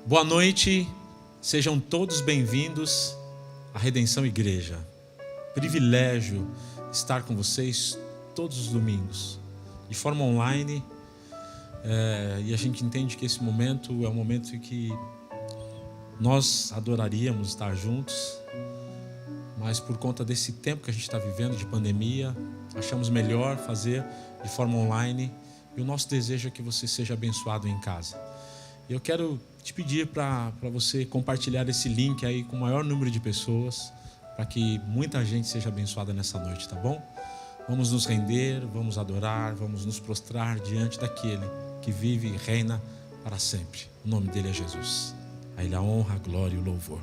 Boa noite, sejam todos bem-vindos à Redenção Igreja. Privilégio estar com vocês todos os domingos, de forma online, e a gente entende que esse momento é um momento em que nós adoraríamos estar juntos, mas por conta desse tempo que a gente está vivendo de pandemia, achamos melhor fazer de forma online, e o nosso desejo é que você seja abençoado em casa. Eu quero te pedir para você compartilhar esse link aí com o maior número de pessoas, para que muita gente seja abençoada nessa noite, tá bom? Vamos nos render, vamos adorar, vamos nos prostrar diante daquele que vive e reina para sempre. O nome dele é Jesus. A ele a honra, a glória e o louvor.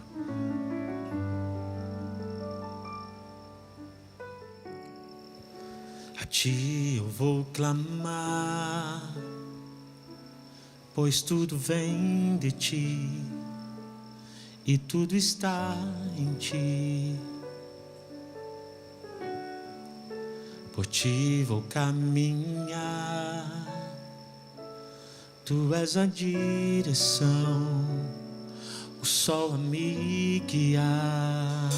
A ti eu vou clamar, pois tudo vem de ti e tudo está em ti. Por ti vou caminhar, tu és a direção, o sol a me guiar.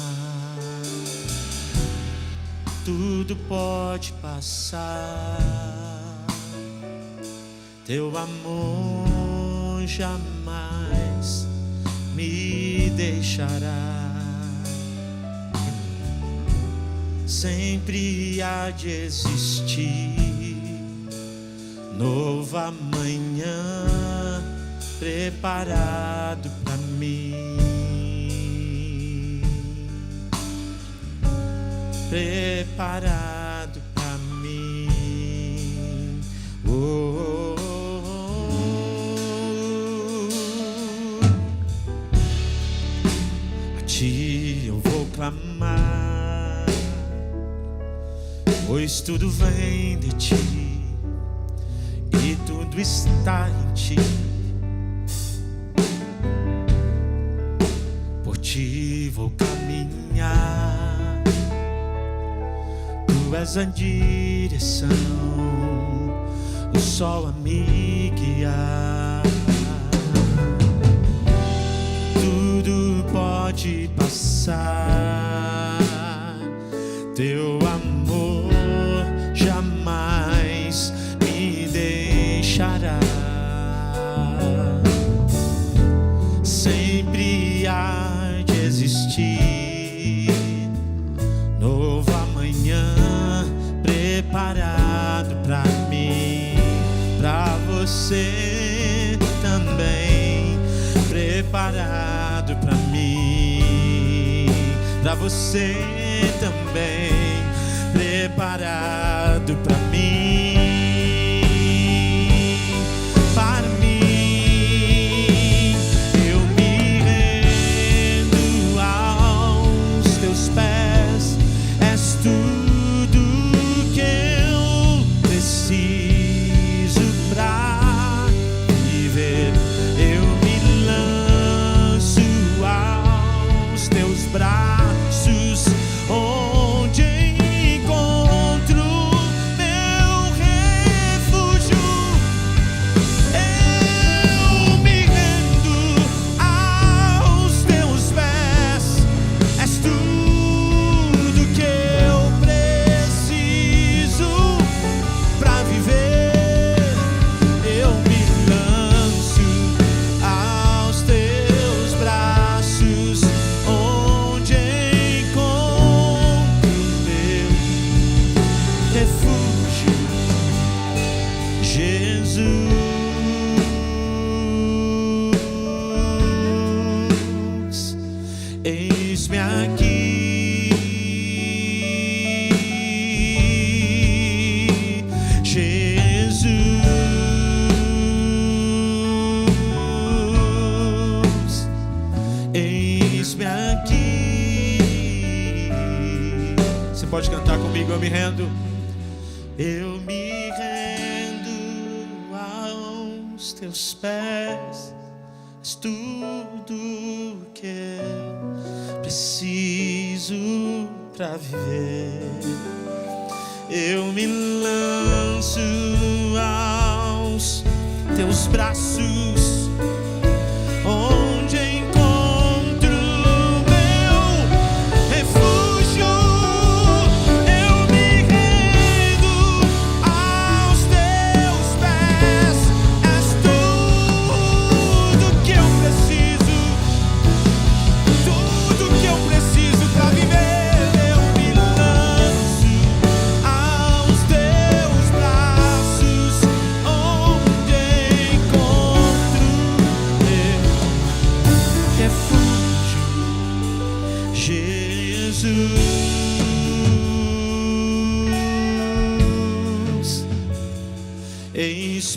Tudo pode passar, teu amor jamais me deixará. Sempre há de existir novo amanhã preparado para mim. Preparado para mim. Oh, oh, oh. A ti eu vou clamar, pois tudo vem de ti e tudo está em ti. Por ti vou caminhar, tu és a direção, o sol a me guiar. Tudo pode passar, teu amor jamais me deixará. Sempre há de existir novo amanhã preparado para mim, para você também, preparado para mim, para você também, preparado para mim. Para mim, eu me rendo aos teus pés, és tudo que eu preciso pra viver. Eu me lanço aos teus braços, onde encontro meu refúgio. Eu me rendo aos teus pés, és tudo que eu preciso pra viver. Eu me lanço aos teus braços, onde encontro meu refúgio, Jesus. Eis-me aqui, Jesus. Eis-me aqui. Você pode cantar comigo? Eu me rendo. Eu me rendo aos teus pés, és tudo que eu preciso pra viver. Eu me lanço aos teus braços, oh,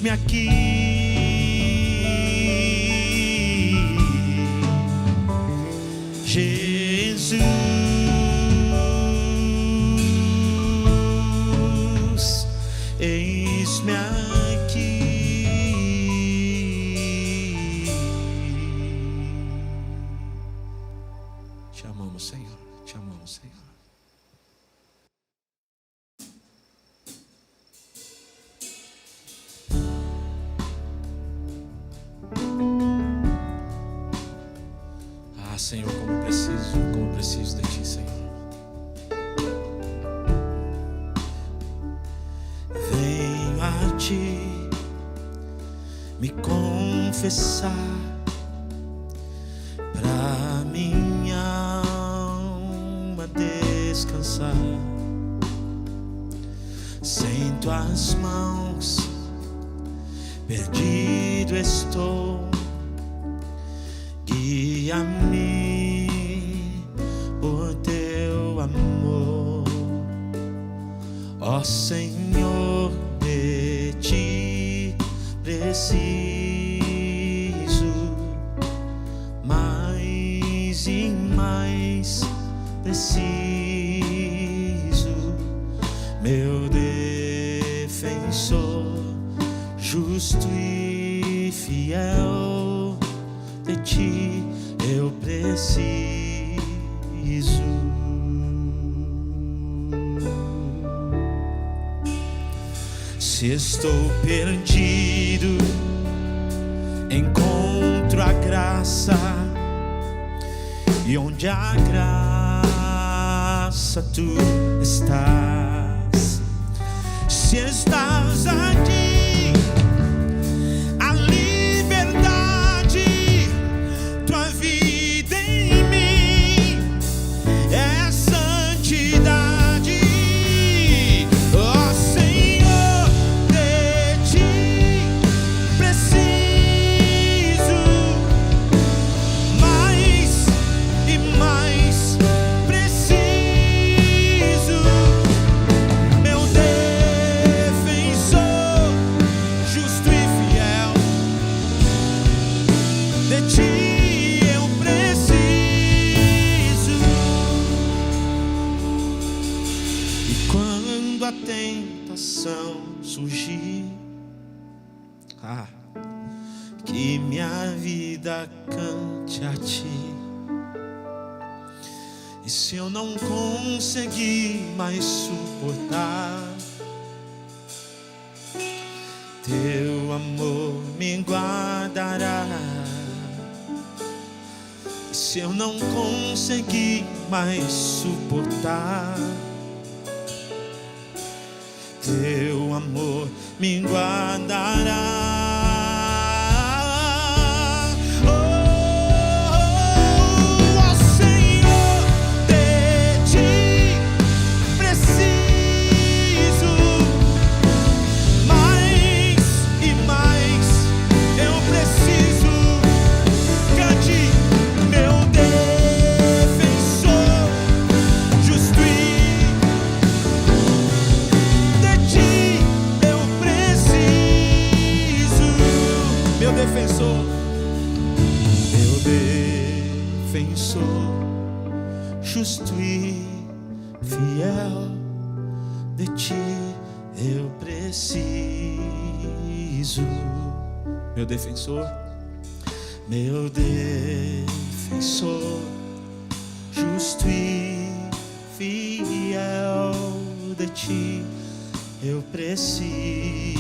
eis-me aqui, Jesus, eis-me aqui. Te amamos, Senhor, te amamos, Senhor. Senhor, como eu preciso de Ti, Senhor. Venho a Ti me confessar, pra minha alma descansar. Sem Tuas mãos, perdido estou. Guia-me por Teu amor, ó Senhor, de Ti preciso, mais e mais preciso, meu defensor, justo e fiel. De Ti eu preciso. Se estou perdido, encontro a graça, e onde a graça Tu estás. Se estás aqui, a liberdade, Tua vida em mim é santidade. Ó Senhor, de Ti preciso, mais e mais preciso, meu defensor, justo e fiel. De Ti eu preciso. E quando a tentação surgir, que minha vida cante a Ti. E se eu não conseguir mais suportar, Teu amor me guardará. E se eu não conseguir mais suportar, Teu amor me guardará. Oh, Senhor, de Ti preciso, mais e mais eu preciso. Cante, meu defensor, justo e de Ti eu preciso. Meu defensor, justo e fiel, de Ti eu preciso. Meu defensor, justo e fiel, de Ti eu preciso.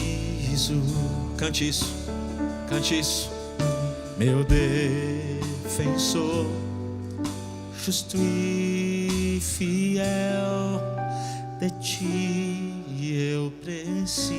Cante isso, cante isso. Meu defensor, justo e fiel, de Ti eu preciso.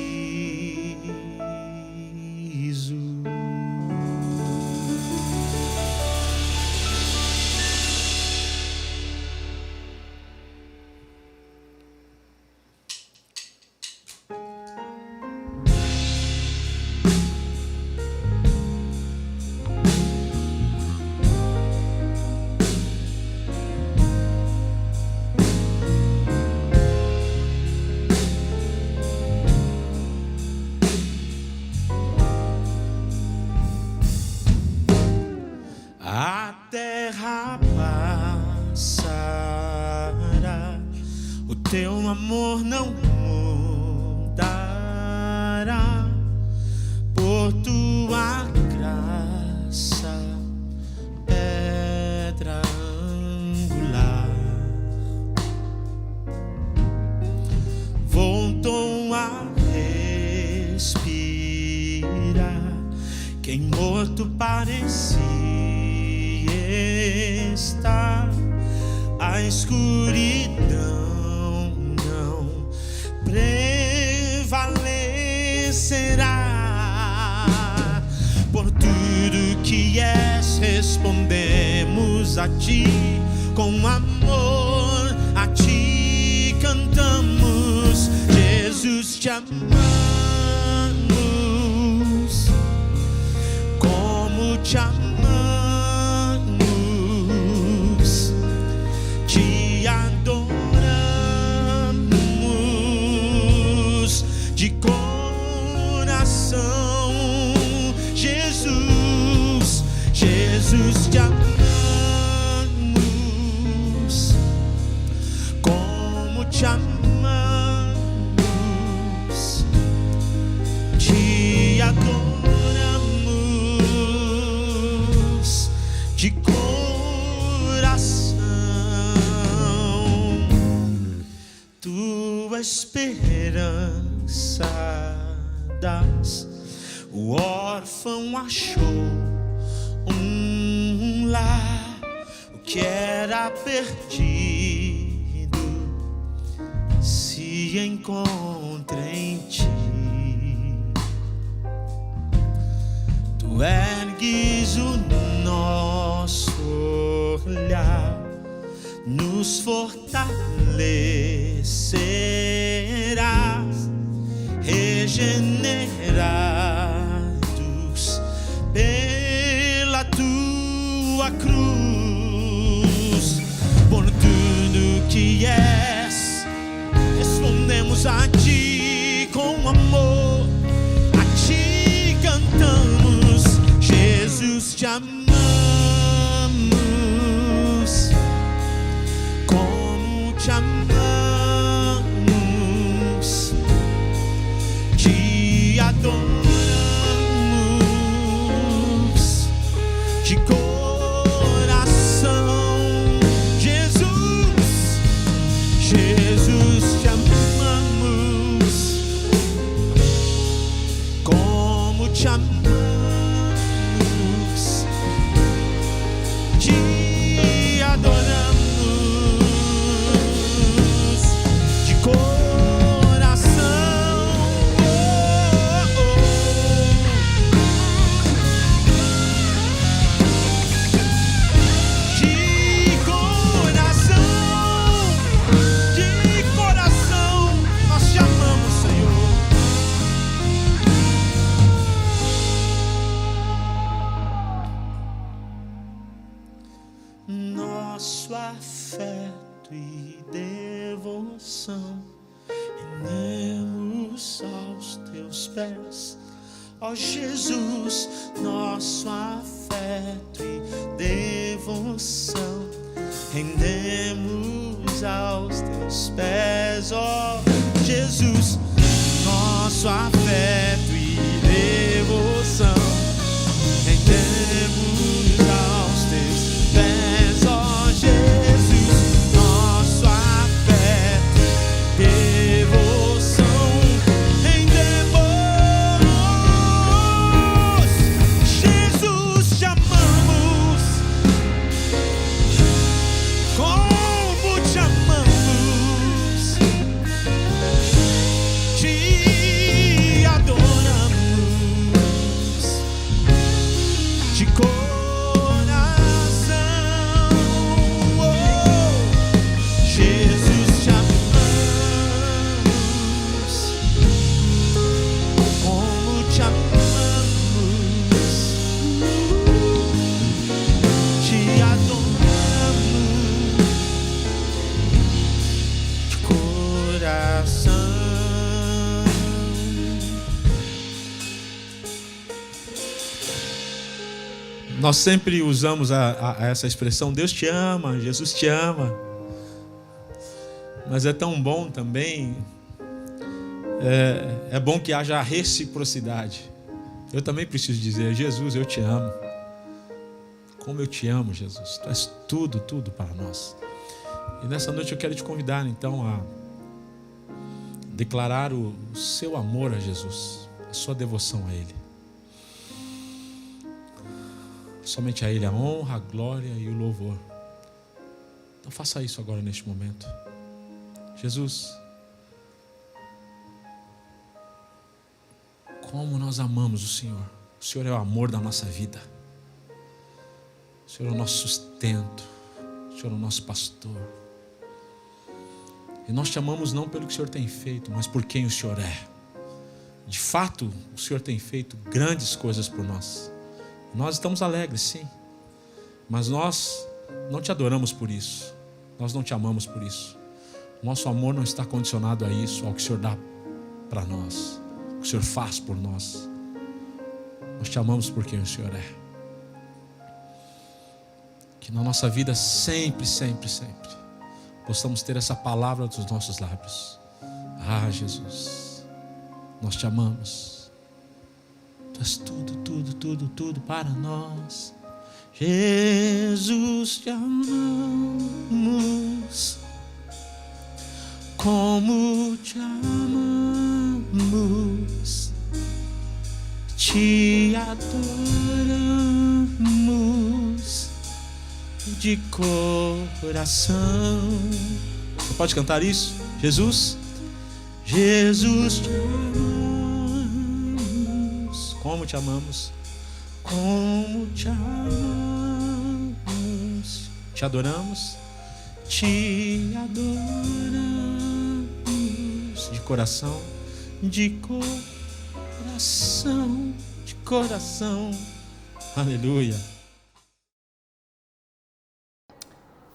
teu amor não mudará, por tua graça, pedra angular. Voltou a respirar, quem morto parecia estar. A escuridão não prevalecerá. Por tudo que és, respondemos a ti com amor, a ti cantamos. Jesus, te amamos, como te amamos. De coração, Jesus, Jesus, te amamos, como te amamos, te adoramos, de coração. Tua esperança das, o órfão achou um lar, o que era perdido se encontra em ti. Tu ergues o nosso olhar, nos fortalecerás, regenerados pela tua cruz. Por tudo que és, respondemos a ti com amor, a ti cantamos. Jesus, te amamos, como te amamos. Adoramos de coração, Jesus, Jesus, te amamos, como te amamos, te adoramos de coração. Nosso afeto e devoção rendemos aos teus pés, ó Jesus. Nosso afeto e devoção rendemos aos teus pés, ó Jesus. Nosso afeto e devoção rendemos aos teus pés, ó Jesus. Nosso afeto e devoção rendemos. Jesus, te amamos, como te amamos, te adoramos de coração, oh, Jesus, te amamos, como te amamos, te adoramos de coração. Nós sempre usamos essa expressão, Deus te ama, Jesus te ama. Mas é tão bom também, é bom que haja reciprocidade. Eu também preciso dizer: Jesus, eu te amo. Como eu te amo, Jesus. Tu és tudo, tudo para nós. E nessa noite eu quero te convidar então a declarar o seu amor a Jesus, a sua devoção a Ele. Somente a Ele a honra, a glória e o louvor. Então faça isso agora neste momento. Jesus, como nós amamos o Senhor. O Senhor é o amor da nossa vida. O Senhor é o nosso sustento. O Senhor é o nosso pastor. E nós te amamos não pelo que o Senhor tem feito, mas por quem o Senhor é. De fato, o Senhor tem feito grandes coisas por nós. Nós estamos alegres, sim. Mas nós não te adoramos por isso. Nós não te amamos por isso. Nosso amor não está condicionado a isso, ao que o Senhor dá para nós, o que o Senhor faz por nós. Nós te amamos por quem o Senhor é. Que na nossa vida sempre, sempre, sempre possamos ter essa palavra dos nossos lábios. Ah, Jesus, nós te amamos. Tu és tudo, tudo, tudo, tudo para nós. Jesus, te amamos. Como te amamos, te adoramos de coração. Você pode cantar isso? Jesus, Jesus, te amamos. Como te amamos, como te amamos, te adoramos, te adoramos. De coração, de coração, de coração. Aleluia.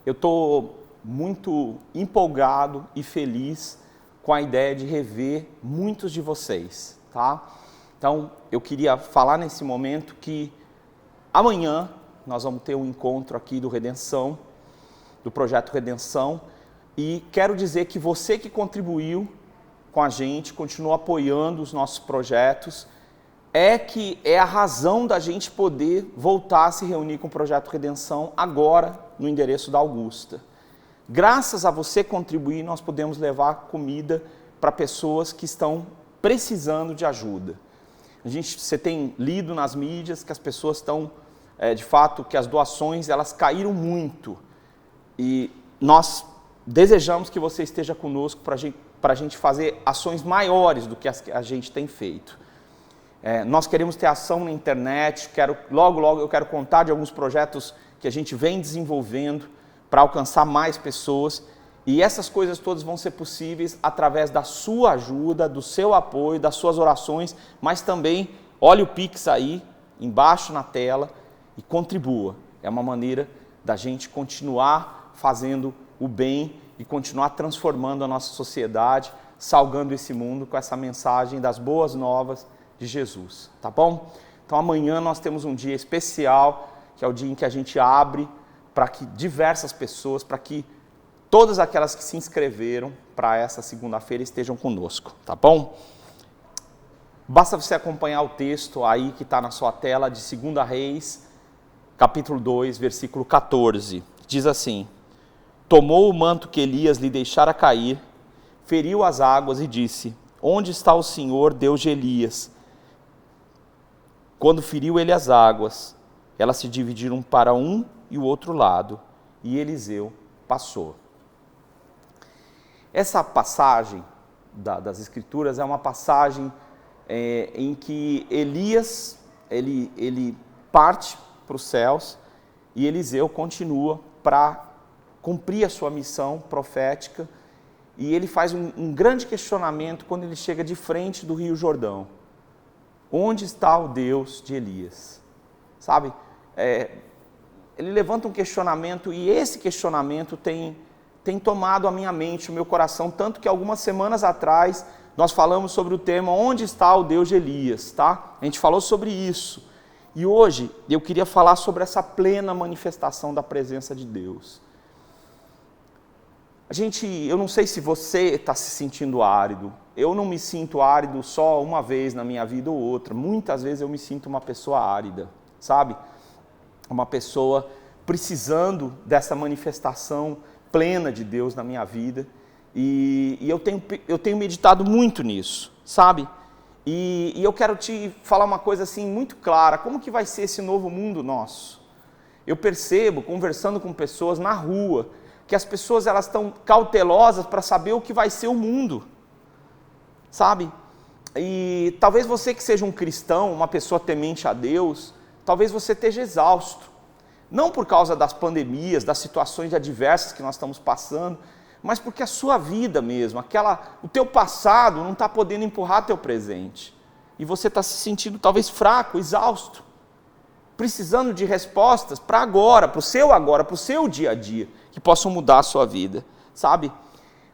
Eu estou muito empolgado e feliz com a ideia de rever muitos de vocês, tá? Então, eu queria falar nesse momento que amanhã nós vamos ter um encontro aqui do Redenção, do Projeto Redenção, e quero dizer que você que contribuiu com a gente, continua apoiando os nossos projetos, é a razão da gente poder voltar a se reunir com o Projeto Redenção agora no endereço da Augusta. Graças a você contribuir, nós podemos levar comida para pessoas que estão precisando de ajuda. Você tem lido nas mídias que as pessoas estão, de fato, que as doações elas caíram muito. E nós desejamos que você esteja conosco para a gente fazer ações maiores do que as que a gente tem feito. Nós queremos ter ação na internet, logo eu quero contar de alguns projetos que a gente vem desenvolvendo para alcançar mais pessoas, e essas coisas todas vão ser possíveis através da sua ajuda, do seu apoio, das suas orações, mas também olhe o Pix aí, embaixo na tela, e contribua. É uma maneira da gente continuar fazendo o bem e continuar transformando a nossa sociedade, salgando esse mundo com essa mensagem das boas novas de Jesus, tá bom? Então amanhã nós temos um dia especial, que é o dia em que a gente abre para que diversas pessoas, para que todas aquelas que se inscreveram para essa segunda-feira estejam conosco, tá bom? Basta você acompanhar o texto aí que está na sua tela de 2 Reis, capítulo 2, versículo 14. Diz assim: tomou o manto que Elias lhe deixara cair, feriu as águas e disse: onde está o Senhor, Deus de Elias? Quando feriu ele as águas, elas se dividiram para um e o outro lado, e Eliseu passou. Essa passagem das Escrituras é uma passagem em que Elias ele parte para os céus e Eliseu continua para cumprir a sua missão profética, e ele faz um grande questionamento quando ele chega de frente do Rio Jordão. Onde está o Deus de Elias? Sabe, ele levanta um questionamento, e esse questionamento tem tomado a minha mente, o meu coração, tanto que algumas semanas atrás nós falamos sobre o tema onde está o Deus de Elias, tá? A gente falou sobre isso. E hoje eu queria falar sobre essa plena manifestação da presença de Deus. eu não sei se você está se sentindo árido. Eu não me sinto árido só uma vez na minha vida ou outra. Muitas vezes eu me sinto uma pessoa árida, sabe? Uma pessoa precisando dessa manifestação plena de Deus na minha vida. E eu tenho meditado muito nisso, sabe? E eu quero te falar uma coisa assim muito clara. Como que vai ser esse novo mundo nosso? Eu percebo, conversando com pessoas na rua, que as pessoas elas estão cautelosas para saber o que vai ser o mundo, sabe? E talvez você que seja um cristão, uma pessoa temente a Deus, talvez você esteja exausto. Não por causa das pandemias, das situações adversas que nós estamos passando, mas porque a sua vida mesmo, o teu passado não está podendo empurrar teu presente. E você está se sentindo talvez fraco, exausto, precisando de respostas para agora, para o seu dia a dia, que possam mudar a sua vida, sabe?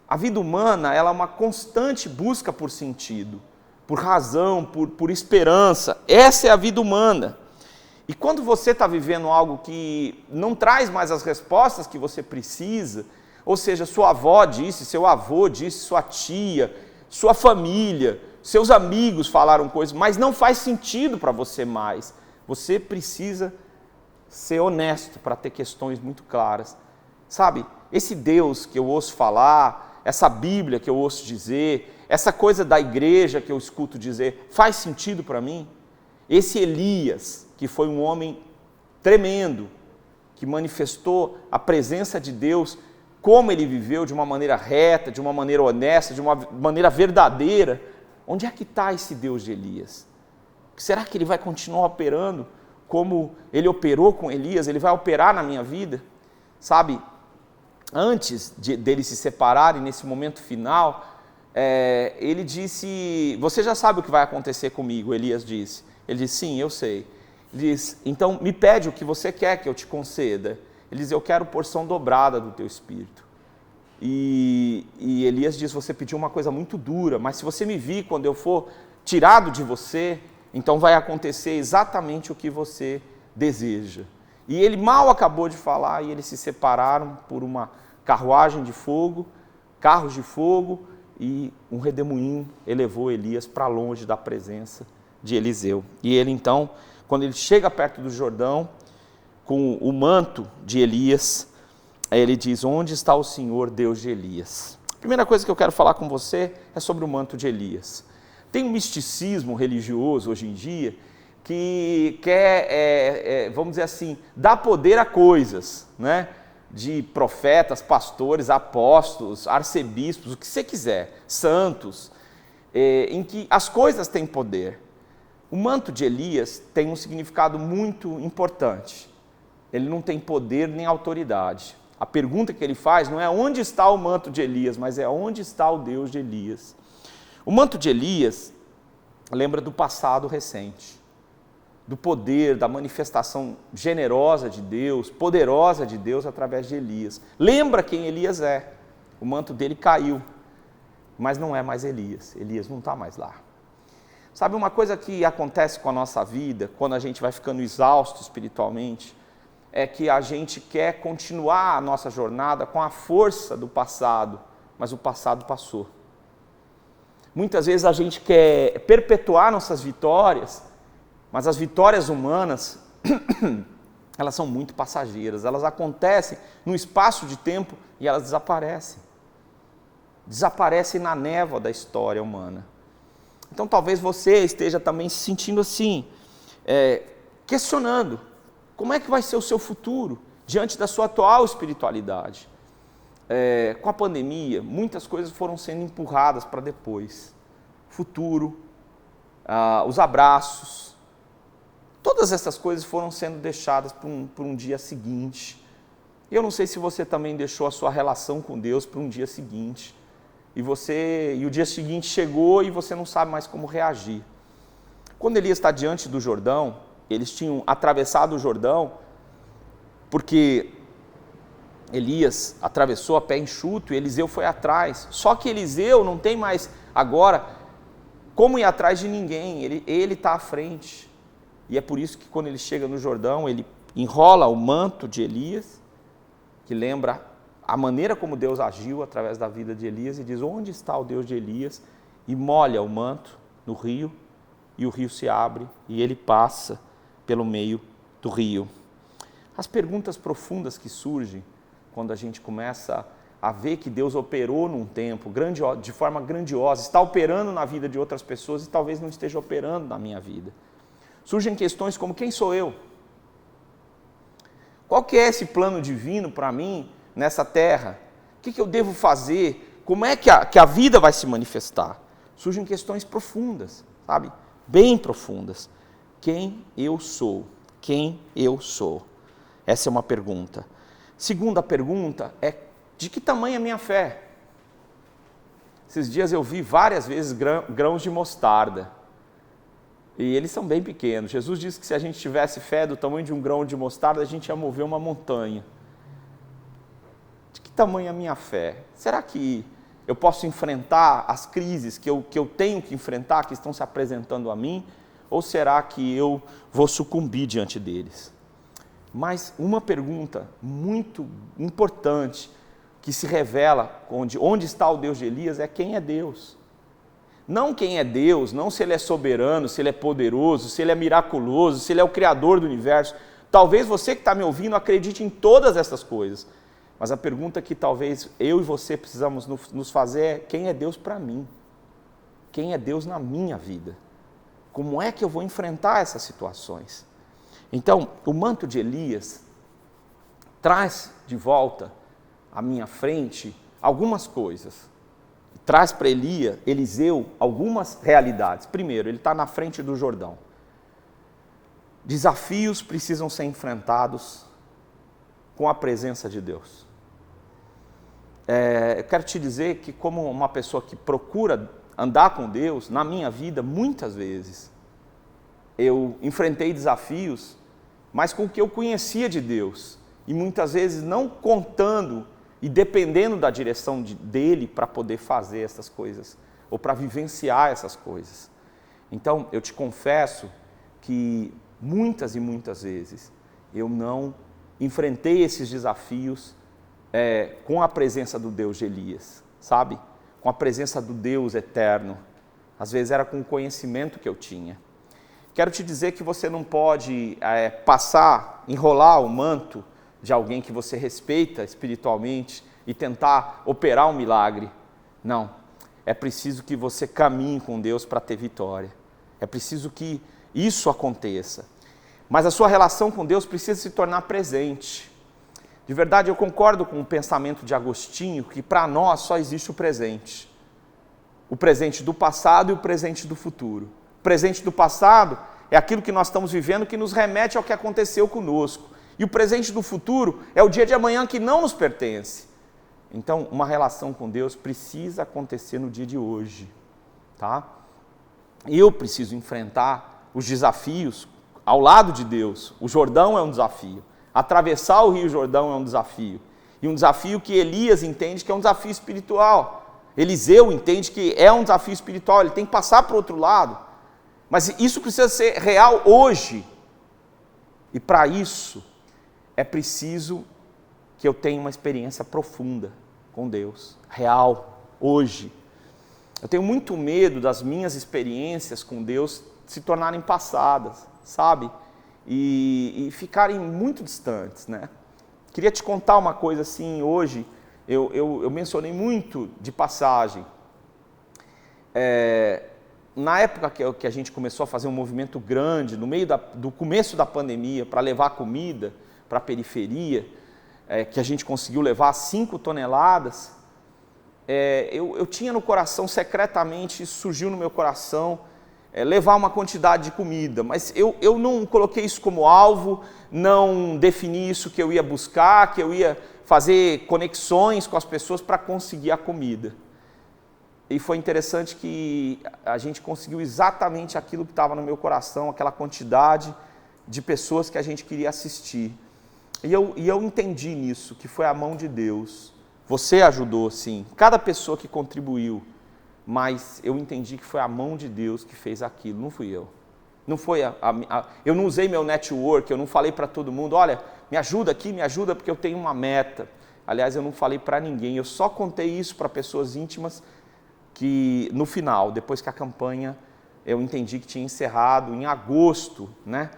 A vida humana, ela é uma constante busca por sentido, por razão, por esperança. Essa é a vida humana. E quando você está vivendo algo que não traz mais as respostas que você precisa, ou seja, sua avó disse, seu avô disse, sua tia, sua família, seus amigos falaram coisas, mas não faz sentido para você mais. Você precisa ser honesto para ter questões muito claras. Sabe, esse Deus que eu ouço falar, essa Bíblia que eu ouço dizer, essa coisa da igreja que eu escuto dizer, faz sentido para mim? Esse Elias, que foi um homem tremendo, que manifestou a presença de Deus, como ele viveu de uma maneira reta, de uma maneira honesta, de uma maneira verdadeira. Onde é que está esse Deus de Elias? Será que ele vai continuar operando como ele operou com Elias? Ele vai operar na minha vida? Sabe, antes deles se separarem, nesse momento final, ele disse, você já sabe o que vai acontecer comigo, Elias disse. Ele disse, sim, eu sei. Ele disse, então me pede o que você quer que eu te conceda. Ele diz, eu quero porção dobrada do teu espírito. E Elias diz, você pediu uma coisa muito dura, mas se você me vir quando eu for tirado de você, então vai acontecer exatamente o que você deseja. E ele mal acabou de falar e eles se separaram por uma carruagem de fogo, carros de fogo, e um redemoinho elevou Elias para longe da presença de Eliseu. E ele então, quando ele chega perto do Jordão, com o manto de Elias, ele diz, onde está o Senhor, Deus de Elias? A primeira coisa que eu quero falar com você é sobre o manto de Elias. Tem um misticismo religioso hoje em dia que quer, vamos dizer assim, dar poder a coisas, né? De profetas, pastores, apóstolos, arcebispos, o que você quiser, santos, em que as coisas têm poder. O manto de Elias tem um significado muito importante. Ele não tem poder nem autoridade. A pergunta que ele faz não é onde está o manto de Elias, mas é onde está o Deus de Elias. O manto de Elias lembra do passado recente, do poder, da manifestação generosa de Deus, poderosa de Deus através de Elias. Lembra quem Elias é. O manto dele caiu, mas não é mais Elias. Elias não está mais lá. Sabe uma coisa que acontece com a nossa vida, quando a gente vai ficando exausto espiritualmente, é que a gente quer continuar a nossa jornada com a força do passado, mas o passado passou. Muitas vezes a gente quer perpetuar nossas vitórias, mas as vitórias humanas, elas são muito passageiras, elas acontecem num espaço de tempo e elas desaparecem. Desaparecem na névoa da história humana. Então talvez você esteja também se sentindo assim, questionando, como é que vai ser o seu futuro diante da sua atual espiritualidade? Com a pandemia, muitas coisas foram sendo empurradas para depois. Futuro, os abraços, todas essas coisas foram sendo deixadas para um dia seguinte. Eu não sei se você também deixou a sua relação com Deus para um dia seguinte. E o dia seguinte chegou e você não sabe mais como reagir. Quando Elias está diante do Jordão, eles tinham atravessado o Jordão, porque Elias atravessou a pé enxuto e Eliseu foi atrás. Só que Eliseu não tem mais agora como ir atrás de ninguém, ele está à frente. E é por isso que quando ele chega no Jordão, ele enrola o manto de Elias, que lembra a maneira como Deus agiu através da vida de Elias e diz: onde está o Deus de Elias? E molha o manto no rio, e o rio se abre e ele passa pelo meio do rio. As perguntas profundas que surgem quando a gente começa a ver que Deus operou num tempo de forma grandiosa, está operando na vida de outras pessoas e talvez não esteja operando na minha vida. Surgem questões como: quem sou eu? Qual que é esse plano divino para mim nessa terra? O que eu devo fazer? Como é que a vida vai se manifestar? Surgem questões profundas, sabe? Bem profundas. Quem eu sou? Quem eu sou? Essa é uma pergunta. Segunda pergunta é: de que tamanho é a minha fé? Esses dias eu vi várias vezes grãos de mostarda. E eles são bem pequenos. Jesus disse que se a gente tivesse fé do tamanho de um grão de mostarda, a gente ia mover uma montanha. De que tamanho é a minha fé? Será que eu posso enfrentar as crises que eu tenho que enfrentar, que estão se apresentando a mim? Ou será que eu vou sucumbir diante deles? Mas uma pergunta muito importante que se revela onde está o Deus de Elias é: quem é Deus? Não quem é Deus, não se Ele é soberano, se Ele é poderoso, se Ele é miraculoso, se Ele é o Criador do universo. Talvez você que está me ouvindo acredite em todas essas coisas, mas a pergunta que talvez eu e você precisamos nos fazer é: quem é Deus para mim? Quem é Deus na minha vida? Como é que eu vou enfrentar essas situações? Então, o manto de Elias traz de volta à minha frente algumas coisas. Traz para Eliseu algumas realidades. Primeiro, ele está na frente do Jordão. Desafios precisam ser enfrentados com a presença de Deus. Eu quero te dizer que, como uma pessoa que procura andar com Deus, na minha vida, muitas vezes, eu enfrentei desafios, mas com o que eu conhecia de Deus, e muitas vezes não contando e dependendo da direção dele para poder fazer essas coisas, ou para vivenciar essas coisas. Então, eu te confesso que muitas e muitas vezes eu não enfrentei esses desafios com a presença do Deus de Elias, sabe? Com a presença do Deus eterno. Às vezes era com o conhecimento que eu tinha. Quero te dizer que você não pode enrolar o manto de alguém que você respeita espiritualmente e tentar operar um milagre. Não, é preciso que você caminhe com Deus para ter vitória. É preciso que isso aconteça. Mas a sua relação com Deus precisa se tornar presente. De verdade, eu concordo com o pensamento de Agostinho que para nós só existe o presente. O presente do passado e o presente do futuro. O presente do passado é aquilo que nós estamos vivendo que nos remete ao que aconteceu conosco. E o presente do futuro é o dia de amanhã que não nos pertence. Então, uma relação com Deus precisa acontecer no dia de hoje, tá? Eu preciso enfrentar os desafios ao lado de Deus. O Jordão é um desafio. Atravessar o Rio Jordão é um desafio. E um desafio que Elias entende que é um desafio espiritual. Eliseu entende que é um desafio espiritual, ele tem que passar para o outro lado. Mas isso precisa ser real hoje. E para isso, é preciso que eu tenha uma experiência profunda com Deus, real, hoje. Eu tenho muito medo das minhas experiências com Deus se tornarem passadas, sabe? E ficarem muito distantes, né? Queria te contar uma coisa assim, hoje, eu mencionei muito de passagem. Na época que a gente começou a fazer um movimento grande, no meio do começo da pandemia, para levar comida para a periferia, que a gente conseguiu levar 5 toneladas, eu tinha no coração, secretamente, isso surgiu no meu coração, levar uma quantidade de comida, mas eu não coloquei isso como alvo, não defini isso que eu ia buscar, que eu ia fazer conexões com as pessoas para conseguir a comida. E foi interessante que a gente conseguiu exatamente aquilo que estava no meu coração, aquela quantidade de pessoas que a gente queria assistir. E eu entendi nisso, que foi a mão de Deus. Você ajudou, sim, cada pessoa que contribuiu, mas eu entendi que foi a mão de Deus que fez aquilo, não fui eu. Não foi eu não usei meu network, eu não falei para todo mundo, olha, me ajuda aqui, me ajuda porque eu tenho uma meta. Aliás, eu não falei para ninguém, eu só contei isso para pessoas íntimas que no final, depois que a campanha, eu entendi que tinha encerrado em agosto, né,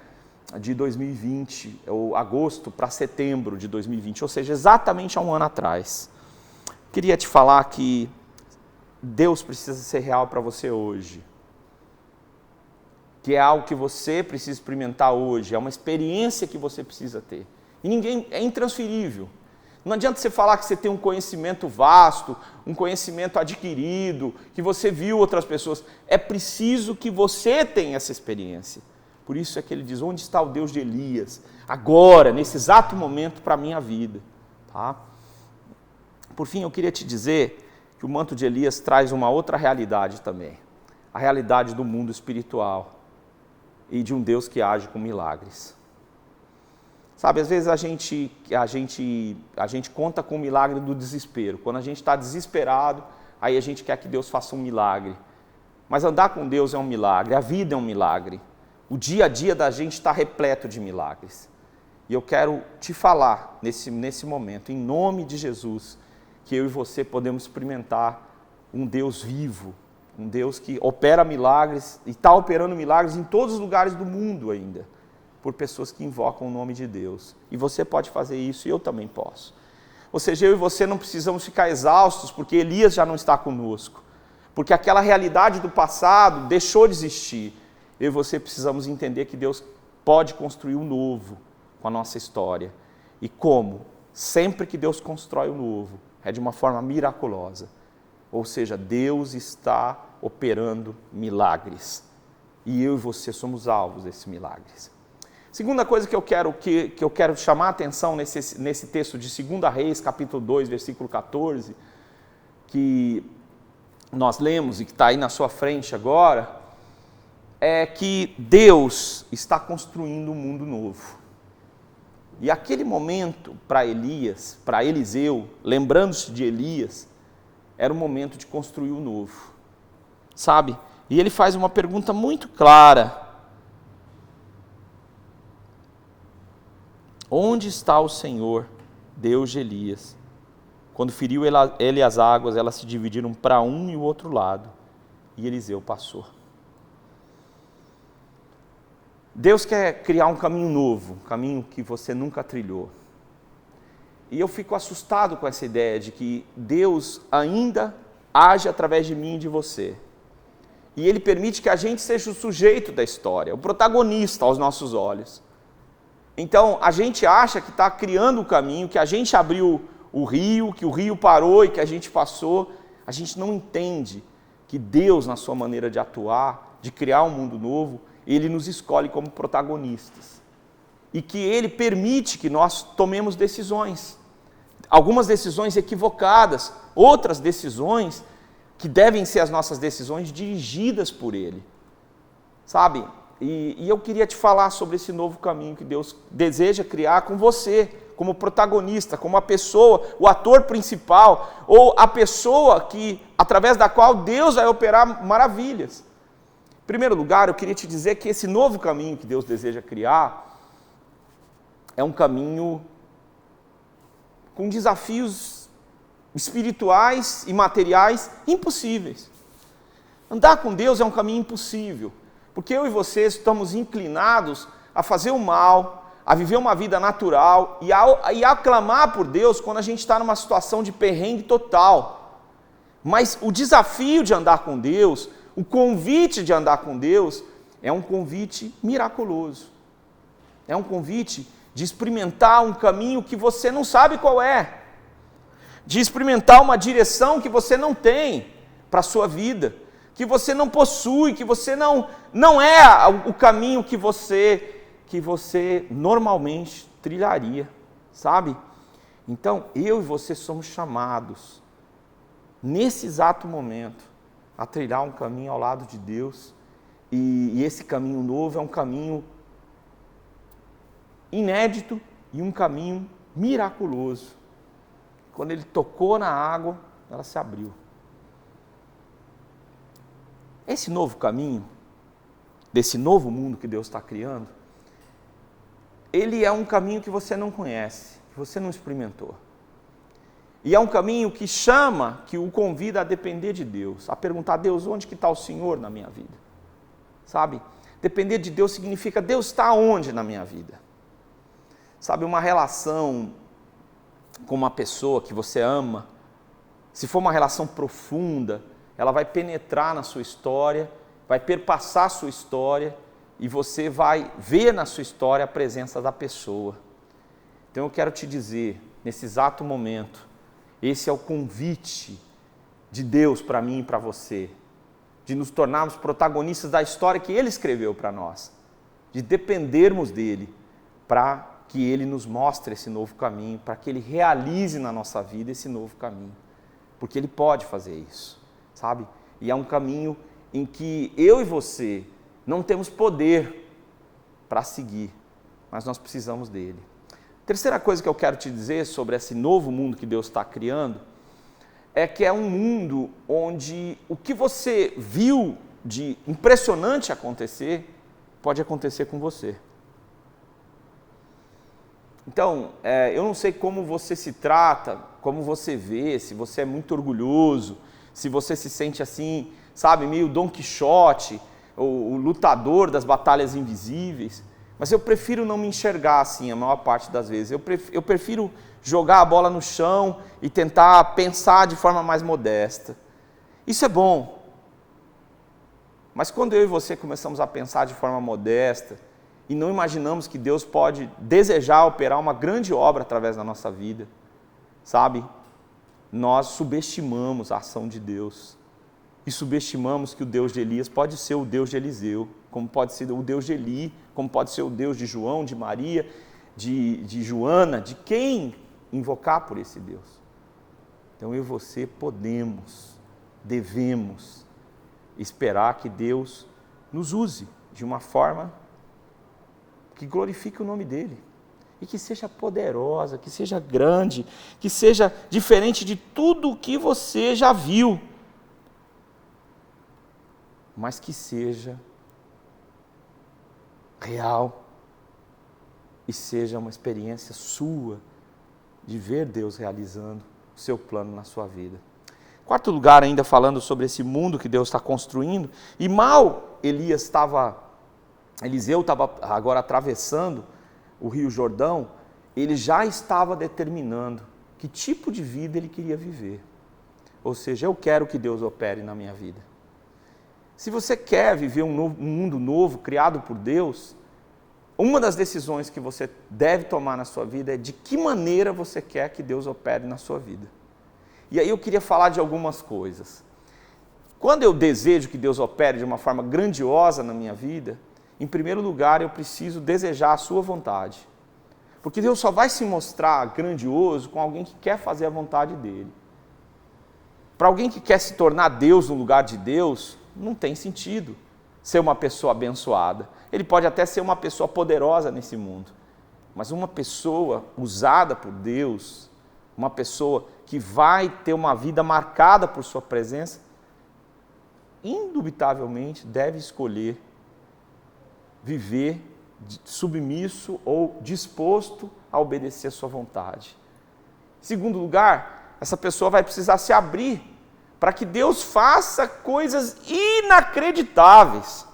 de 2020, ou agosto para setembro de 2020, ou seja, exatamente há um ano atrás. Queria te falar que Deus precisa ser real para você hoje. Que é algo que você precisa experimentar hoje, é uma experiência que você precisa ter. E ninguém, é intransferível. Não adianta você falar que você tem um conhecimento vasto, um conhecimento adquirido, que você viu outras pessoas. É preciso que você tenha essa experiência. Por isso é que ele diz, onde está o Deus de Elias? Agora, nesse exato momento para a minha vida. Tá? Por fim, eu queria te dizer que o manto de Elias traz uma outra realidade também. A realidade do mundo espiritual e de um Deus que age com milagres. Sabe, às vezes a gente conta com o milagre do desespero. Quando a gente está desesperado, aí a gente quer que Deus faça um milagre. Mas andar com Deus é um milagre, a vida é um milagre. O dia a dia da gente está repleto de milagres. E eu quero te falar nesse momento, em nome de Jesus, que eu e você podemos experimentar um Deus vivo, um Deus que opera milagres e está operando milagres em todos os lugares do mundo ainda, por pessoas que invocam o nome de Deus. E você pode fazer isso e eu também posso. Ou seja, eu e você não precisamos ficar exaustos porque Elias já não está conosco, porque aquela realidade do passado deixou de existir. Eu e você precisamos entender que Deus pode construir um novo com a nossa história. E como? Sempre que Deus constrói o novo, é de uma forma miraculosa. Ou seja, Deus está operando milagres. E eu e você somos alvos desses milagres. Segunda coisa que eu quero chamar a atenção nesse texto de 2 Reis, capítulo 2, versículo 14, que nós lemos e que está aí na sua frente agora, é que Deus está construindo um mundo novo. E aquele momento para Elias, para Eliseu, lembrando-se de Elias, era o momento de construir o novo. Sabe? E ele faz uma pergunta muito clara. Onde está o Senhor, Deus de Elias? Quando feriu ele as águas, elas se dividiram para um e o outro lado. E Eliseu passou. Deus quer criar um caminho novo, um caminho que você nunca trilhou. E eu fico assustado com essa ideia de que Deus ainda age através de mim e de você. E Ele permite que a gente seja o sujeito da história, o protagonista aos nossos olhos. Então, a gente acha que está criando o caminho, que a gente abriu o rio, que o rio parou e que a gente passou. A gente não entende que Deus, na sua maneira de atuar, de criar um mundo novo, Ele nos escolhe como protagonistas. E que Ele permite que nós tomemos decisões. Algumas decisões equivocadas, outras decisões que devem ser as nossas decisões dirigidas por Ele. Sabe? E eu queria te falar sobre esse novo caminho que Deus deseja criar com você, como protagonista, como a pessoa, o ator principal, ou a pessoa através da qual Deus vai operar maravilhas. Em primeiro lugar, eu queria te dizer que esse novo caminho que Deus deseja criar é um caminho com desafios espirituais e materiais impossíveis. Andar com Deus é um caminho impossível, porque eu e você estamos inclinados a fazer o mal, a viver uma vida natural e a clamar por Deus quando a gente está numa situação de perrengue total. Mas o desafio de andar com Deus, o convite de andar com Deus, é um convite miraculoso. É um convite de experimentar um caminho que você não sabe qual é. De experimentar uma direção que você não tem para a sua vida. Que você não possui, que você não é o caminho que você normalmente trilharia. Sabe? Então, eu e você somos chamados, nesse exato momento, a trilhar um caminho ao lado de Deus, e esse caminho novo é um caminho inédito e um caminho miraculoso. Quando Ele tocou na água, ela se abriu. Esse novo caminho, desse novo mundo que Deus está criando, ele é um caminho que você não conhece, que você não experimentou. E é um caminho que chama, que o convida a depender de Deus, a perguntar: Deus, onde que está o Senhor na minha vida? Sabe? Depender de Deus significa: Deus está onde na minha vida? Sabe, uma relação com uma pessoa que você ama, se for uma relação profunda, ela vai penetrar na sua história, vai perpassar a sua história, e você vai ver na sua história a presença da pessoa. Então eu quero te dizer, nesse exato momento, esse é o convite de Deus para mim e para você, de nos tornarmos protagonistas da história que Ele escreveu para nós, de dependermos dEle, para que Ele nos mostre esse novo caminho, para que Ele realize na nossa vida esse novo caminho, porque Ele pode fazer isso, sabe? E é um caminho em que eu e você não temos poder para seguir, mas nós precisamos dEle. Terceira coisa que eu quero te dizer sobre esse novo mundo que Deus está criando, é que é um mundo onde o que você viu de impressionante acontecer, pode acontecer com você. Então, eu não sei como você se trata, como você vê, se você é muito orgulhoso, se você se sente assim, sabe, meio Dom Quixote, o lutador das batalhas invisíveis, mas eu prefiro não me enxergar assim a maior parte das vezes. Eu prefiro jogar a bola no chão e tentar pensar de forma mais modesta. Isso é bom. Mas quando eu e você começamos a pensar de forma modesta e não imaginamos que Deus pode desejar operar uma grande obra através da nossa vida, sabe? Nós subestimamos a ação de Deus. E subestimamos que o Deus de Elias pode ser o Deus de Eliseu, como pode ser o Deus de Eli, como pode ser o Deus de João, de Maria, de Joana, de quem invocar por esse Deus. Então eu e você podemos, devemos esperar que Deus nos use de uma forma que glorifique o nome dEle. E que seja poderosa, que seja grande, que seja diferente de tudo o que você já viu. Mas que seja real e seja uma experiência sua de ver Deus realizando o seu plano na sua vida. Quarto lugar, ainda falando sobre esse mundo que Deus está construindo, e mal Eliseu estava agora atravessando o Rio Jordão, ele já estava determinando que tipo de vida ele queria viver. Ou seja, eu quero que Deus opere na minha vida. Se você quer viver um mundo novo, criado por Deus, uma das decisões que você deve tomar na sua vida é de que maneira você quer que Deus opere na sua vida. E aí eu queria falar de algumas coisas. Quando eu desejo que Deus opere de uma forma grandiosa na minha vida, em primeiro lugar eu preciso desejar a sua vontade. Porque Deus só vai se mostrar grandioso com alguém que quer fazer a vontade dEle. Para alguém que quer se tornar Deus no lugar de Deus, não tem sentido ser uma pessoa abençoada. Ele pode até ser uma pessoa poderosa nesse mundo, mas uma pessoa usada por Deus, uma pessoa que vai ter uma vida marcada por sua presença, indubitavelmente deve escolher viver submisso ou disposto a obedecer a sua vontade. Em segundo lugar, essa pessoa vai precisar se abrir para que Deus faça coisas inacreditáveis.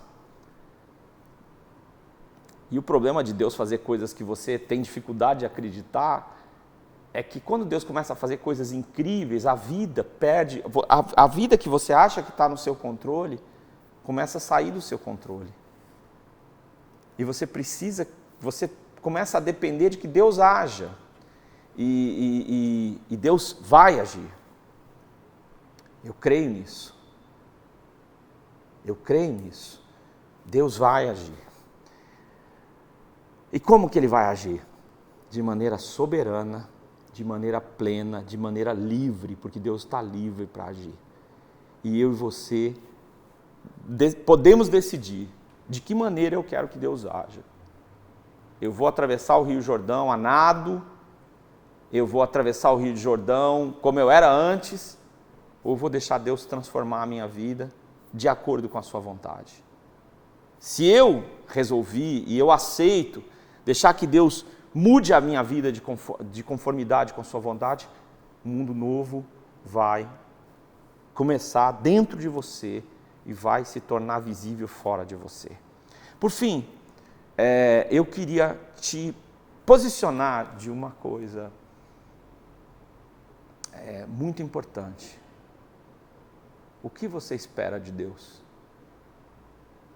E o problema de Deus fazer coisas que você tem dificuldade de acreditar é que quando Deus começa a fazer coisas incríveis, a vida perde, a vida que você acha que está no seu controle, começa a sair do seu controle. E você começa a depender de que Deus haja. E Deus vai agir. Eu creio nisso. Eu creio nisso. Deus vai agir. E como que Ele vai agir? De maneira soberana, de maneira plena, de maneira livre, porque Deus está livre para agir. E eu e você podemos decidir de que maneira eu quero que Deus haja. Eu vou atravessar o Rio Jordão a nado, eu vou atravessar o Rio Jordão como eu era antes, ou eu vou deixar Deus transformar a minha vida de acordo com a sua vontade. Se eu resolvi e eu aceito deixar que Deus mude a minha vida de conformidade com a sua vontade, um mundo novo vai começar dentro de você e vai se tornar visível fora de você. Por fim, eu queria te posicionar de uma coisa muito importante. O que você espera de Deus?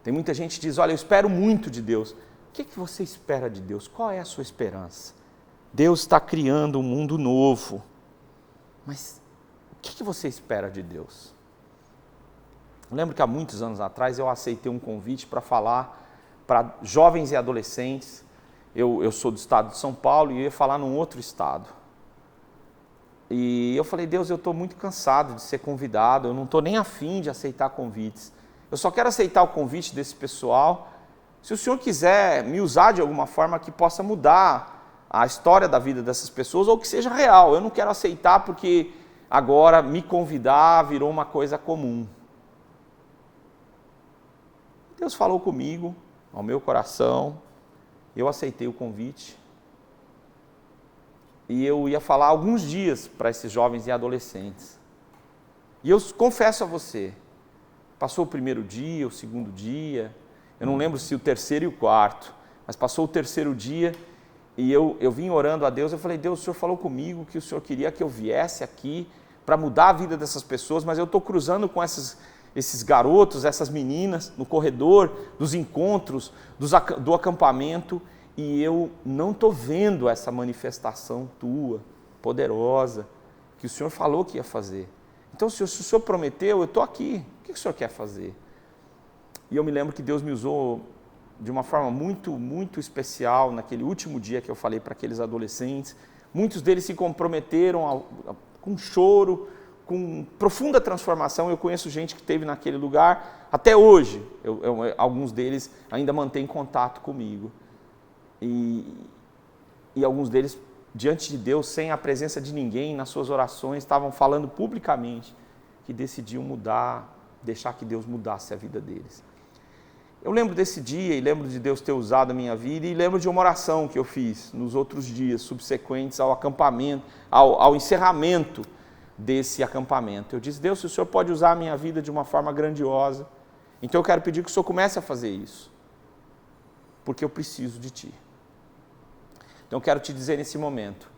Tem muita gente que diz, olha, eu espero muito de Deus. O que você espera de Deus? Qual é a sua esperança? Deus está criando um mundo novo. Mas o que você espera de Deus? Eu lembro que há muitos anos atrás eu aceitei um convite para falar para jovens e adolescentes. Eu sou do estado de São Paulo e ia falar num outro estado. E eu falei, Deus, eu estou muito cansado de ser convidado, eu não estou nem afim de aceitar convites. Eu só quero aceitar o convite desse pessoal se o Senhor quiser me usar de alguma forma que possa mudar a história da vida dessas pessoas ou que seja real. Eu não quero aceitar porque agora me convidar virou uma coisa comum. Deus falou comigo, ao meu coração, eu aceitei o convite. E eu ia falar alguns dias para esses jovens e adolescentes. E eu confesso a você, passou o primeiro dia, o segundo dia, eu não lembro se o terceiro e o quarto, mas passou o terceiro dia e eu vim orando a Deus, eu falei, Deus, o Senhor falou comigo que o Senhor queria que eu viesse aqui para mudar a vida dessas pessoas, mas eu estou cruzando com esses garotos, essas meninas, no corredor, dos encontros, do acampamento, e eu não estou vendo essa manifestação tua, poderosa, que o Senhor falou que ia fazer. Então, se o Senhor prometeu, eu estou aqui, o que o Senhor quer fazer? E eu me lembro que Deus me usou de uma forma muito, muito especial, naquele último dia que eu falei para aqueles adolescentes. Muitos deles se comprometeram com choro, com profunda transformação. Eu conheço gente que esteve naquele lugar, até hoje, alguns deles ainda mantêm contato comigo. E alguns deles, diante de Deus, sem a presença de ninguém, nas suas orações, estavam falando publicamente que decidiam mudar, deixar que Deus mudasse a vida deles. Eu lembro desse dia e lembro de Deus ter usado a minha vida e lembro de uma oração que eu fiz nos outros dias subsequentes ao acampamento, ao encerramento desse acampamento. Eu disse, Deus, se o Senhor pode usar a minha vida de uma forma grandiosa, então eu quero pedir que o Senhor comece a fazer isso, porque eu preciso de Ti. Então eu quero te dizer nesse momento,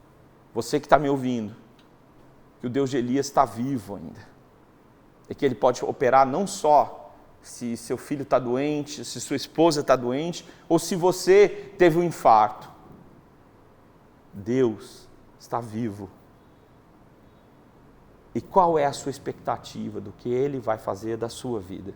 você que está me ouvindo, que o Deus de Elias está vivo ainda, e que Ele pode operar não só se seu filho está doente, se sua esposa está doente, ou se você teve um infarto. Deus está vivo. E qual é a sua expectativa do que Ele vai fazer da sua vida?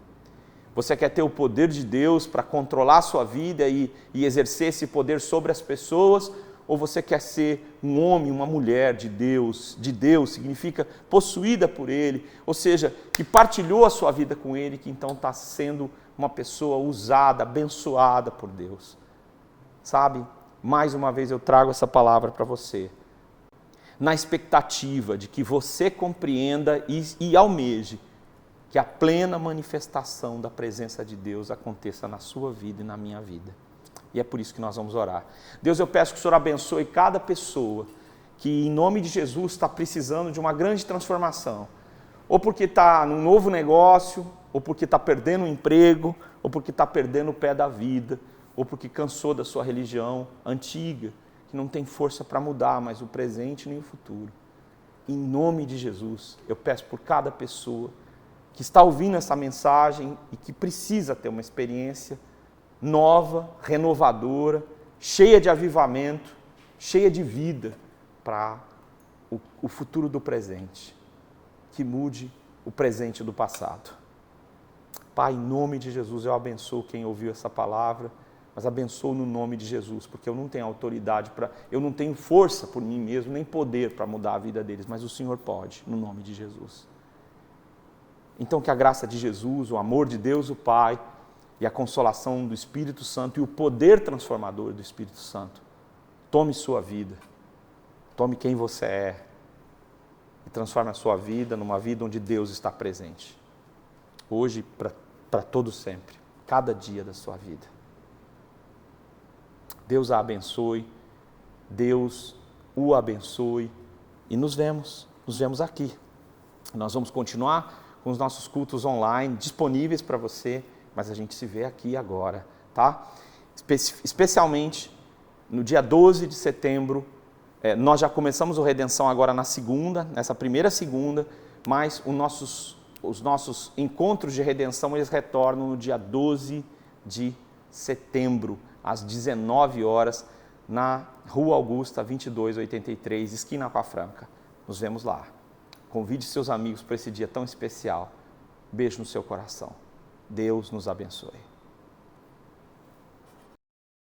Você quer ter o poder de Deus para controlar a sua vida e exercer esse poder sobre as pessoas? Ou você quer ser um homem, uma mulher de Deus? De Deus significa possuída por Ele, ou seja, que partilhou a sua vida com Ele, que então está sendo uma pessoa usada, abençoada por Deus. Sabe, mais uma vez eu trago essa palavra para você, na expectativa de que você compreenda e almeje que a plena manifestação da presença de Deus aconteça na sua vida e na minha vida. E é por isso que nós vamos orar. Deus, eu peço que o Senhor abençoe cada pessoa que, em nome de Jesus, está precisando de uma grande transformação. Ou porque está num novo negócio, ou porque está perdendo o emprego, ou porque está perdendo o pé da vida, ou porque cansou da sua religião antiga, que não tem força para mudar mais o presente nem o futuro. Em nome de Jesus, eu peço por cada pessoa que está ouvindo essa mensagem e que precisa ter uma experiência nova, renovadora, cheia de avivamento, cheia de vida para o futuro do presente, que mude o presente do passado. Pai, em nome de Jesus, eu abençoo quem ouviu essa palavra, mas abençoo no nome de Jesus, porque eu não tenho autoridade eu não tenho força por mim mesmo, nem poder para mudar a vida deles, mas o Senhor pode, no nome de Jesus. Então que a graça de Jesus, o amor de Deus o Pai, e a consolação do Espírito Santo e o poder transformador do Espírito Santo tome sua vida, tome quem você é e transforme a sua vida numa vida onde Deus está presente, hoje para todo sempre, cada dia da sua vida. Deus a abençoe, Deus o abençoe e nos vemos nos vemos aqui. Nós vamos continuar com os nossos cultos online disponíveis para você, mas a gente se vê aqui agora, tá? Especialmente no dia 12 de setembro, nós já começamos o Redenção agora nessa primeira segunda, mas os nossos encontros de redenção, eles retornam no dia 12 de setembro, às 19 horas, na Rua Augusta, 2283, esquina Aqua Franca. Nos vemos lá. Convide seus amigos para esse dia tão especial. Beijo no seu coração. Deus nos abençoe.